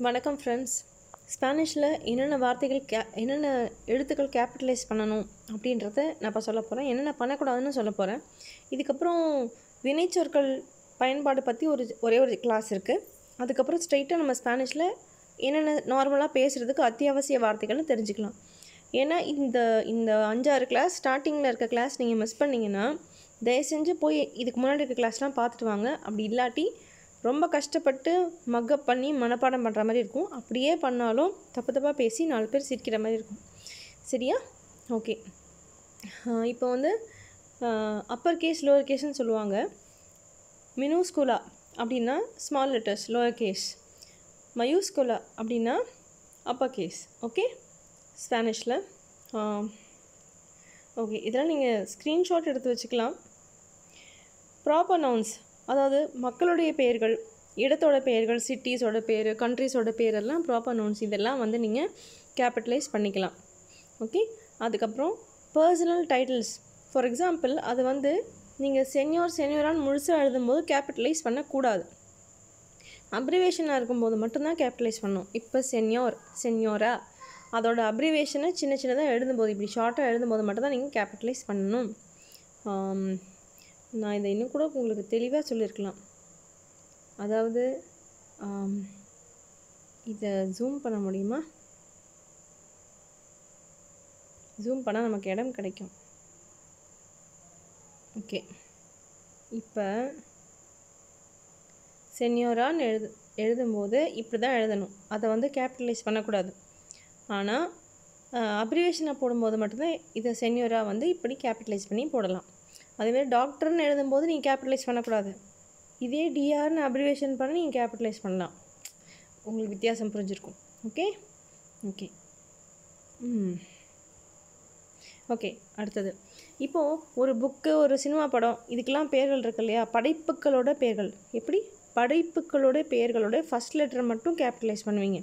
வணக்கம் ஃப்ரெண்ட்ஸ். ஸ்பானிஷில் என்னென்ன வார்த்தைகள் என்னென்ன எழுத்துக்கள் கேபிட்டலைஸ் பண்ணணும் அப்படின்றத நான் இப்போ சொல்ல போகிறேன். என்னென்ன பண்ணக்கூடாதுன்னு சொல்ல போகிறேன். இதுக்கப்புறம் வினைச்சொற்கள் பயன்பாடு பற்றி ஒரே ஒரு கிளாஸ் இருக்குது. அதுக்கப்புறம் ஸ்ட்ரைட்டாக நம்ம ஸ்பானிஷில் என்னென்ன நார்மலாக பேசுகிறதுக்கு அத்தியாவசிய வார்த்தைகள்னு தெரிஞ்சுக்கலாம். ஏன்னா இந்த 5-6 கிளாஸ் ஸ்டார்டிங்கில் இருக்க கிளாஸ் நீங்கள் மிஸ் பண்ணிங்கன்னா தயவு செஞ்சு போய் இதுக்கு முன்னாடி இருக்க கிளாஸ்லாம் பார்த்துட்டு வாங்க. அப்படி இல்லாட்டி ரொம்ப கஷ்டப்பட்டு மக்கப் பண்ணி மனப்பாடம் பண்ணுற மாதிரி இருக்கும். அப்படியே பண்ணாலும் தப்பாக பேசி 4 பேர் சிரிக்கிற மாதிரி இருக்கும். சரியா? ஓகே. இப்போ வந்து அப்பர் கேஸ் லோவர் கேஸ்ன்னு சொல்லுவாங்க. மினூஸ்குலா அப்படின்னா ஸ்மால் லெட்டர்ஸ் லோவர் கேஸ், மயூஸ்குலா அப்படின்னா அப்பர் கேஸ். ஓகே, ஸ்பானிஷில். ஓகே, இதெல்லாம் நீங்கள் ஸ்க்ரீன்ஷாட் எடுத்து வச்சுக்கலாம். ப்ராப்பர் நவுன்ஸ், அதாவது மக்களுடைய பெயர்கள், இடத்தோட பெயர்கள், சிட்டிஸோட பேர், கண்ட்ரிஸோட பேரெல்லாம் ப்ராப்பர் நவுன்ஸ். இதெல்லாம் வந்து நீங்கள் கேபிட்டலைஸ் பண்ணிக்கலாம். ஓகே. அதுக்கப்புறம் பர்சனல் டைட்டில்ஸ். ஃபார் எக்ஸாம்பிள், அது வந்து நீங்கள் சென்யோரான்னு முழுசாக எழுதும்போது கேபிட்டலைஸ் பண்ணக்கூடாது. அப்ரிவேஷனாக இருக்கும்போது மட்டும்தான் கேபிட்டலைஸ் பண்ணணும். இப்போ சென்யோரா அதோட அப்ரிவேஷனை சின்னதாக எழுதும்போது, இப்படி ஷார்ட்டாக எழுதும்போது மட்டும்தான் நீங்கள் கேபிட்டலைஸ் பண்ணணும். நான் இதை இன்னும் கூட உங்களுக்கு தெளிவாக சொல்லியிருக்கலாம். அதாவது இதை ஜூம் பண்ண முடியுமா? ஜூம் பண்ணால் நமக்கு இடம் கிடைக்கும். ஓகே, இப்போ சென்யோரான்னு எழுதும்போது இப்படி தான் எழுதணும். அதை வந்து கேபிட்டலைஸ் பண்ணக்கூடாது. ஆனால் அப்ரிவேஷனை போடும்போது மட்டும்தான் இதை சென்யோரா வந்து இப்படி கேபிட்டலைஸ் பண்ணி போடலாம். அதேமாதிரி டாக்டர்னு எழுதும்போது நீங்கள் கேபிட்டலைஸ் பண்ணக்கூடாது. இதே டிஆர்னு அப்ரிவேஷன் பண்ணி நீங்கள் கேபிட்டலைஸ் பண்ணலாம். உங்களுக்கு வித்தியாசம் புரிஞ்சிருக்கும். ஓகே ஓகே ஓகே அடுத்தது, இப்போது ஒரு புக்கு, ஒரு சினிமா படம், இதுக்கெல்லாம் பேர்கள் இருக்கு இல்லையா? படைப்புகளோட பேர்கள். எப்படி? படைப்புகளோட பெயர்களோட ஃபஸ்ட் லெட்டர் மட்டும் கேபிட்டலைஸ் பண்ணுவீங்க.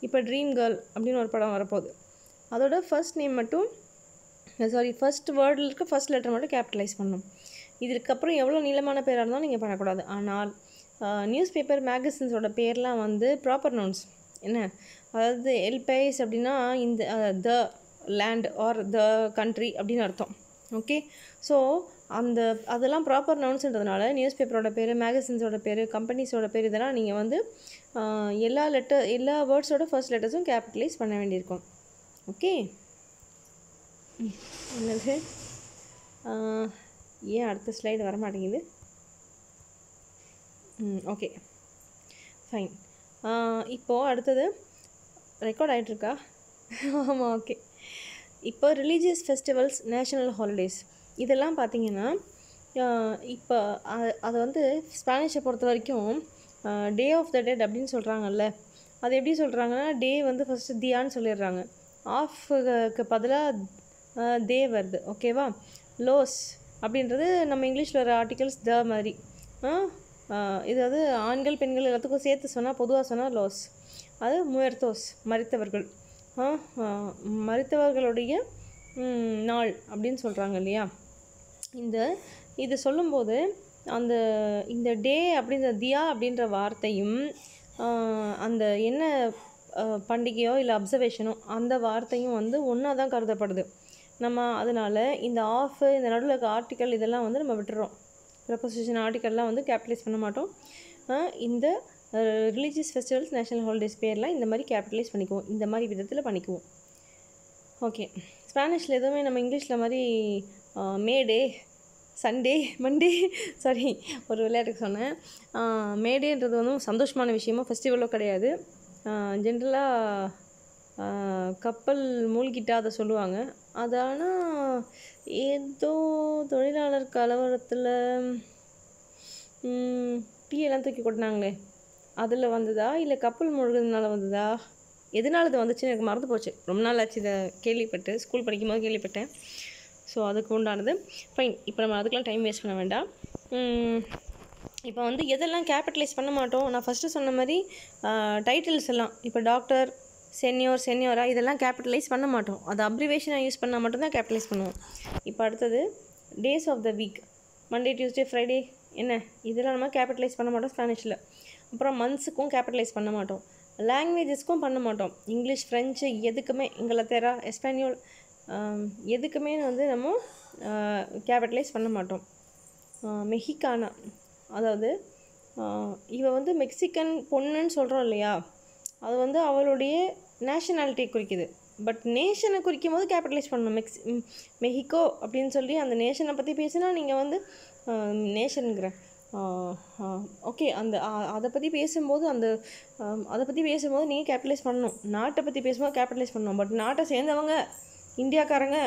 இப்போ ட்ரீம் கேர்ள் அப்படின்னு ஒரு படம் வரப்போகுது. அதோட ஃபர்ஸ்ட் நேம் மட்டும் ஃபர்ஸ்ட் வேர்டில் இருக்க ஃபர்ஸ்ட் லெட்டர் மட்டும் கேபிட்டலைஸ் பண்ணணும். இதுக்கப்புறம் எவ்வளோ நீளமான பேராக இருந்தாலும் நீங்கள் பண்ணக்கூடாது. ஆனால் நியூஸ் பேப்பர், மேகசின்ஸோட பேர்லாம் வந்து ப்ராப்பர் நவுன்ஸ். என்ன? அதாவது எல்பைஸ் அப்படின்னா இந்த the land R the country அப்படின்னு அர்த்தம். ஓகே. ஸோ அதெல்லாம் ப்ராப்பர் நவுன்ஸ்ன்றதுனால நியூஸ் பேப்பரோட பேர், மேகசின்ஸோட பேர், கம்பெனிஸோட பேர், இதெல்லாம் நீங்கள் வந்து எல்லா வேர்ட்ஸோட ஃபர்ஸ்ட் லெட்டர்ஸும் கேபிட்டலைஸ் பண்ண வேண்டியிருக்கும். ஓகே. என்னது? ஏன் அடுத்த ஸ்லைடு வர மாட்டேங்குது? Okay fine. இப்போது அடுத்தது ரெக்கார்ட் ஆகிட்டுருக்கா? ஆமாம், ஓகே. இப்போ ரிலீஜியஸ் ஃபெஸ்டிவல்ஸ், நேஷ்னல் ஹாலிடேஸ், இதெல்லாம் பார்த்திங்கன்னா இப்போ அதை வந்து ஸ்பானிஷை பொறுத்த வரைக்கும் டே ஆஃப் த டெட் அப்படின்னு சொல்கிறாங்கல்ல. அது எப்படி சொல்கிறாங்கன்னா, டே வந்து ஃபஸ்ட்டு தியான்னு சொல்லிடுறாங்க. ஆஃப்க்கு பதிலாக தே வருது. ஓகேவா? லோஸ் அப்படின்றது நம்ம இங்கிலீஷில் வர ஆர்டிகல்ஸ் த மாதிரி. இது வந்து ஆண்கள் பெண்கள் எல்லாத்துக்கும் சேர்த்து சொன்னால், பொதுவாக சொன்னால் லோஸ். அது முயர்த்தோஸ், மரித்தவர்கள், மரித்தவர்களுடைய நாள் அப்படின்னு சொல்கிறாங்க இல்லையா? இது சொல்லும்போது இந்த டே அப்படின்ற தியா அப்படின்ற வார்த்தையும் அந்த என்ன பண்டிகையோ இல்லை அப்சர்வேஷனோ அந்த வார்த்தையும் வந்து ஒன்றா தான் கருதப்படுது. நம்ம அதனால் இந்த ஆஃப், இந்த நடுவில் இருக்க ஆர்டிக்கல் இதெல்லாம் வந்து நம்ம விட்டுறோம். ப்ரப்போசிஷன் ஆர்டிக்கல்லாம் வந்து கேபிட்டலைஸ் பண்ண மாட்டோம். இந்த ரிலீஜியஸ் ஃபெஸ்டிவல்ஸ், நேஷ்னல் ஹாலிடேஸ் பேர்லாம் இந்த மாதிரி கேபிட்டலைஸ் பண்ணிக்குவோம். இந்த மாதிரி விதத்தில் பண்ணிக்குவோம். ஓகே. ஸ்பானிஷில் எதுவுமே நம்ம இங்கிலீஷில் மாதிரி மேடே, சண்டே, மண்டே, சாரி ஒரு விளையாட்டுக்கு சொன்னேன். மேடேன்றது வந்து சந்தோஷமான விஷயமோ ஃபெஸ்டிவலோ கிடையாது. ஜென்ரலாக கப்பல் மூழ்கிட்டா அதை சொல்லுவாங்க. அது ஆனால் ஏதோ தொழிலாளர் கலவரத்தில் டீயெல்லாம் தூக்கி கொட்டினாங்களே, அதில் வந்ததா இல்லை கப்பல் மூழ்கிறதுனால வந்ததா, எதனால இது வந்துச்சுன்னு எனக்கு மறந்து போச்சு. ரொம்ப நாள் ஆச்சு இதை கேள்விப்பட்டு, ஸ்கூல் படிக்கும்போது கேள்விப்பட்டேன். ஸோ அதுக்கு உண்டானது. ஃபைன். இப்போ நம்ம அதுக்கெலாம் டைம் வேஸ்ட் பண்ண வேண்டாம். இப்போ வந்து எதெல்லாம் கேபிட்டலைஸ் பண்ண மாட்டோம், நான் ஃபஸ்ட்டு சொன்ன மாதிரி டைட்டில்ஸ் எல்லாம், இப்போ டாக்டர், சென்யோரா இதெல்லாம் கேபிட்டலைஸ் பண்ண மாட்டோம். அது அப்ரிவேஷனாக யூஸ் பண்ணால் மட்டும்தான் கேபிட்டலைஸ் பண்ணுவோம். இப்போ அடுத்தது days of the week, Monday, Tuesday, Friday, என்ன இதெல்லாம் நம்ம கேபிட்டலைஸ் பண்ண மாட்டோம் ஸ்பானிஷில். அப்புறம் மந்த்ஸுக்கும் கேபிட்டலைஸ் பண்ண மாட்டோம். லாங்குவேஜஸ்க்கும் பண்ண மாட்டோம். இங்கிலீஷ், ஃப்ரெஞ்சு எதுக்குமே இங்கிலத்தெரா, எஸ்பானியோல் எதுக்குமே வந்து நம்ம கேபிட்டலைஸ் பண்ண மாட்டோம். மெஹிகானா, அதாவது இவ வந்து மெக்சிகன் பொண்ணுன்னு சொல்கிறோம் இல்லையா, அது வந்து அவளுடைய நேஷனாலிட்டியை குறிக்குது. பட் நேஷனை குறிக்கும் போது கேபிட்டலைஸ் பண்ணணும். மெஹிகோ அப்படின்னு சொல்லி அந்த நேஷனை பற்றி பேசினா நீங்கள் வந்து நேஷனுங்கிற ஓகே அந்த அதை பற்றி பேசும்போது அதை பற்றி பேசும்போது நீங்கள் கேபிட்டலைஸ் பண்ணணும். நாட்டை பற்றி பேசும்போது கேபிட்டலைஸ் பண்ணணும். பட் நாட்டை சேர்ந்தவங்க இந்தியாக்காரங்க,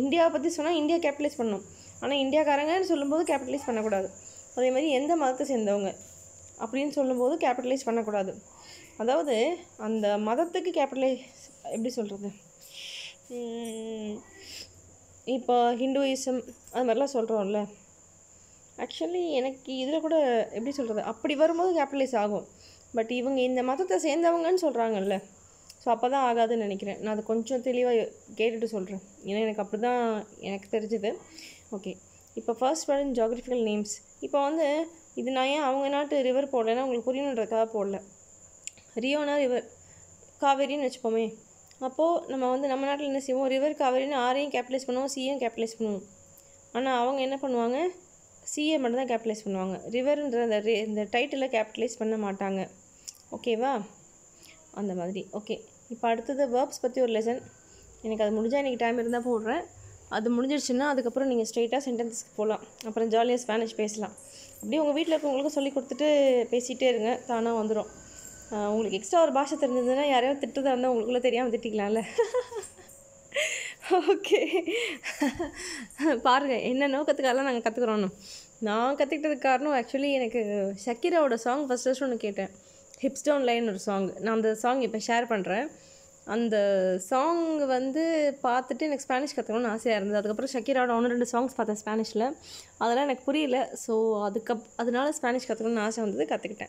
இந்தியாவை பற்றி சொன்னால் இந்தியா கேபிட்டலைஸ் பண்ணணும். ஆனால் இந்தியாக்காரங்கன்னு சொல்லும்போது கேபிட்டலைஸ் பண்ணக்கூடாது. அதே மாதிரி எந்த மதத்தை சேர்ந்தவங்க அப்படின்னு சொல்லும்போது கேபிட்டலைஸ் பண்ணக்கூடாது. அதாவது அந்த மதத்துக்கு கேபிட்டலைஸ் எப்படி சொல்கிறது, இப்போ ஹிந்துயிசம் அது மாதிரிலாம் சொல்கிறோம்ல, ஆக்சுவலி எனக்கு இதில் கூட எப்படி சொல்கிறது, அப்படி வரும்போது கேபிட்டலைஸ் ஆகும். பட் இவங்க இந்த மதத்தை சேர்ந்தவங்கன்னு சொல்கிறாங்கல்ல, ஸோ அப்போ தான் ஆகாதுன்னு நினைக்கிறேன். நான் அதை கொஞ்சம் தெளிவாக கேட்டுட்டு சொல்கிறேன், ஏன்னா எனக்கு அப்படி தான் எனக்கு தெரிஞ்சுது. ஓகே, இப்போ ஃபர்ஸ்ட் வேர்ட் ஜியோகிராஃபிக்கல் நேம்ஸ். இப்போ வந்து இது நான் ஏன் அவங்க நாட்டு ரிவர் போடலைன்னா உங்களுக்கு புரியணுன்றதுக்காக போடல. ரியோனா ரிவர், காவேரின்னு வச்சுப்போமே. அப்போது நம்ம வந்து நம்ம நாட்டில் என்ன செய்வோம், ரிவர் காவேரின்னு ஆரையும் கேபிட்டலைஸ் பண்ணுவோம், சியும் கேபிட்டலைஸ் பண்ணுவோம். ஆனால் அவங்க என்ன பண்ணுவாங்க, சிஏ மட்டும் தான் கேபிட்டலைஸ் பண்ணுவாங்க. ரிவர்ன்ற இந்த டைட்டிலை கேபிட்டலைஸ் பண்ண மாட்டாங்க. ஓகேவா, அந்த மாதிரி. ஓகே, இப்போ அடுத்தது வேர்ப்ஸ் பற்றி ஒரு லெசன். எனக்கு அது முடிஞ்சால் இன்றைக்கி டைம் இருந்தால் போடுறேன். அது முடிஞ்சிடுச்சுன்னா அதுக்கப்புறம் நீங்கள் ஸ்ட்ரெயிட்டாக சென்டென்ஸுக்கு போகலாம். அப்புறம் ஜாலியாக ஸ்பானிஷ் பேசலாம். அப்படியே உங்கள் வீட்டில் இருக்கவங்களுக்கும் சொல்லி கொடுத்துட்டு பேசிகிட்டே இருங்க, தானாக வந்துடும். உங்களுக்கு எக்ஸ்ட்ரா ஒரு பாஷை தெரிஞ்சதுன்னா யாரையாவது திட்டுறதா இருந்தால் உங்களுக்குள்ளே தெரியாமல் திட்டிக்கலாம்ல. ஓகே, பாருங்கள் என்ன நோக்கத்துக்காகலாம் நாங்கள் கற்றுக்குறோன்னு. நான் கற்றுக்கிட்டதுக்கு காரணம் ஆக்சுவலி எனக்கு ஷக்கீராவோட சாங் ஃபஸ்ட்டு ஒன்று கேட்டேன், ஹிப்ஸ் டவுன் லைன் ஒரு சாங். நான் அந்த சாங் இப்போ ஷேர் பண்ணுறேன். அந்த சாங் வந்து பார்த்துட்டு எனக்கு ஸ்பானிஷ் கற்றுக்கணும்னு ஆசையாக இருந்தது. அதுக்கப்புறம் ஷக்கீராவோட 1-2 சாங்ஸ் பார்த்தேன் ஸ்பானிஷில், அதெல்லாம் எனக்கு புரியல. ஸோ அதனால ஸ்பானிஷ் கற்றுக்கணும்னு ஆசை வந்தது, கற்றுக்கிட்டேன்.